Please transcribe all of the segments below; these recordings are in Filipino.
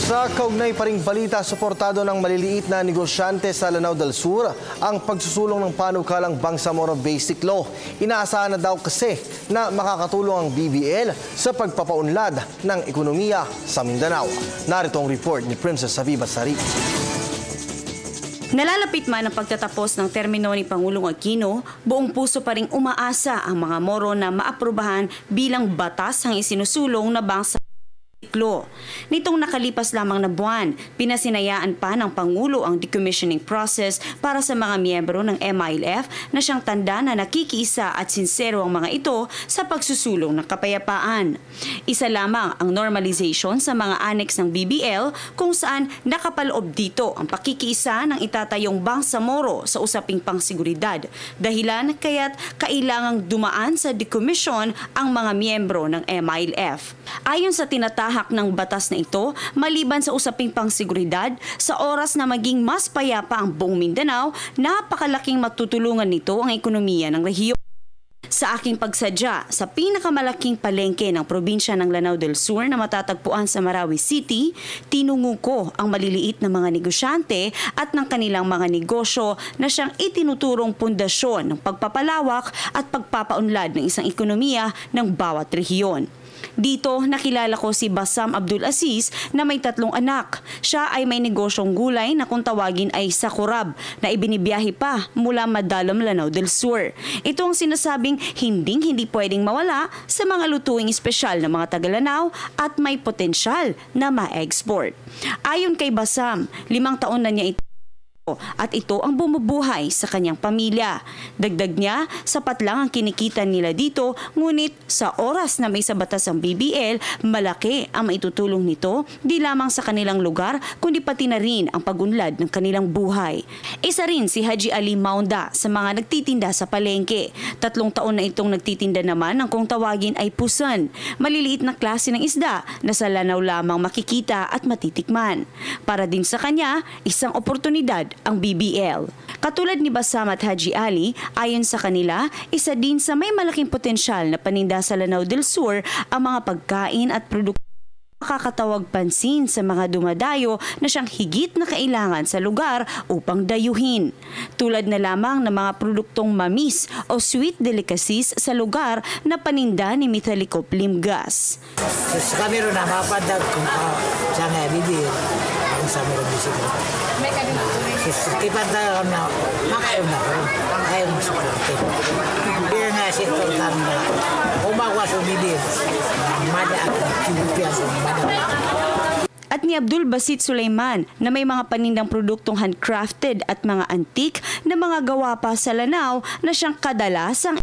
Sa kaugnay pa ring balita, suportado ng maliliit na negosyante sa Lanao del Sur ang pagsusulong ng panukalang Bangsamoro Basic Law. Inaasahan na daw kasi na makakatulong ang BBL sa pagpapaunlad ng ekonomiya sa Mindanao. Narito ang report ni Princess Habiba Sari. Nalalapit man ang pagtatapos ng termino ni Pangulong Aquino, buong puso pa ring umaasa ang mga Moro na maaprubahan bilang batas ang isinusulong na Bangsamoro Law. Nitong nakalipas lamang na buwan, pinasinayaan pa ng Pangulo ang decommissioning process para sa mga miyembro ng MILF na siyang tanda na nakikiisa at sinsero ang mga ito sa pagsusulong ng kapayapaan. Isa lamang ang normalization sa mga annex ng BBL kung saan nakapaloob dito ang pakikiisa ng itatayong Bangsamoro sa usaping pangseguridad. Dahilan kaya't kailangang dumaan sa decommission ang mga miyembro ng MILF. Ayon sa tinatahak ng batas na ito, maliban sa usaping pangseguridad, sa oras na maging mas payapa ang buong Mindanao, napakalaking matutulungan nito ang ekonomiya ng rehiyon. Sa aking pagsadya sa pinakamalaking palengke ng probinsya ng Lanao del Sur na matatagpuan sa Marawi City, tinungo ko ang maliliit na mga negosyante at ng kanilang mga negosyo na siyang itinuturong pundasyon ng pagpapalawak at pagpapaunlad ng isang ekonomiya ng bawat rehiyon. Dito, nakilala ko si Basam Abdul Aziz na may 3 anak. Siya ay may negosyong gulay na kung tawagin ay sakurab na ibinibiyahe pa mula Madalom, Lanao del Sur. Ito ang sinasabing hindi pwedeng mawala sa mga lutuing espesyal ng mga taga-Lanao at may potensyal na ma-export. Ayon kay Basam, 5 taon na niya ito at ito ang bumubuhay sa kanyang pamilya. Dagdag niya, sapat lang ang kinikita nila dito, ngunit sa oras na may sa batas ang BBL, malaki ang maitutulong nito di lamang sa kanilang lugar kundi pati na rin ang pagunlad ng kanilang buhay. Isa rin si Haji Ali Maunda sa mga nagtitinda sa palengke. 3 taon na itong nagtitinda naman ng kung tawagin ay pusan, maliliit na klase ng isda na sa Lanao lamang makikita at matitikman. Para din sa kanya, isang oportunidad ang BBL. Katulad ni Basam at Haji Ali, ayon sa kanila, isa din sa may malaking potensyal na paninda sa Lanao del Sur ang mga pagkain at produkto makakatawag pansin sa mga dumadayo na siyang higit na kailangan sa lugar upang dayuhin. Tulad na lamang ng mga produktong mamis o sweet delicacies sa lugar na paninda ni Mitalikop Limgas. Sa kamero na mapadag kung sa nga BBL ang sa mga bisita. May kanina Kipan tayo na makayon na ko. Ayaw mo suporte. Hindi nga sektor kami na umawa sa BBL. Mada at kibupian sa mada. At ni Abdul Basit Sulaiman na may mga panindang produktong handcrafted at mga antique na mga gawa pa sa Lanao na siyang kadalasang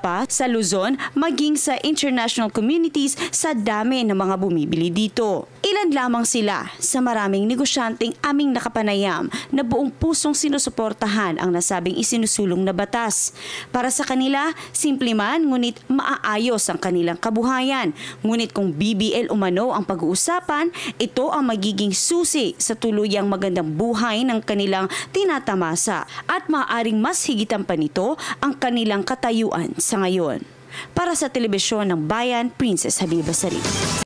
pa sa Luzon maging sa international communities sa dami ng mga bumibili dito. Ilan lamang sila sa maraming negosyanteng aming nakapanayam na buong pusong sinusuportahan ang nasabing isinusulong na batas. Para sa kanila, simple man ngunit maaayos ang kanilang kabuhayan. Ngunit kung BBL umano ang pag-uusapan, ito ang magiging susi sa tuluyang magandang buhay ng kanilang tinatamasa at maaaring mas higitan pa nito ang kanilang katayuan sa ngayon. Para sa Telebisyon ng Bayan, Princess Habiba Sari.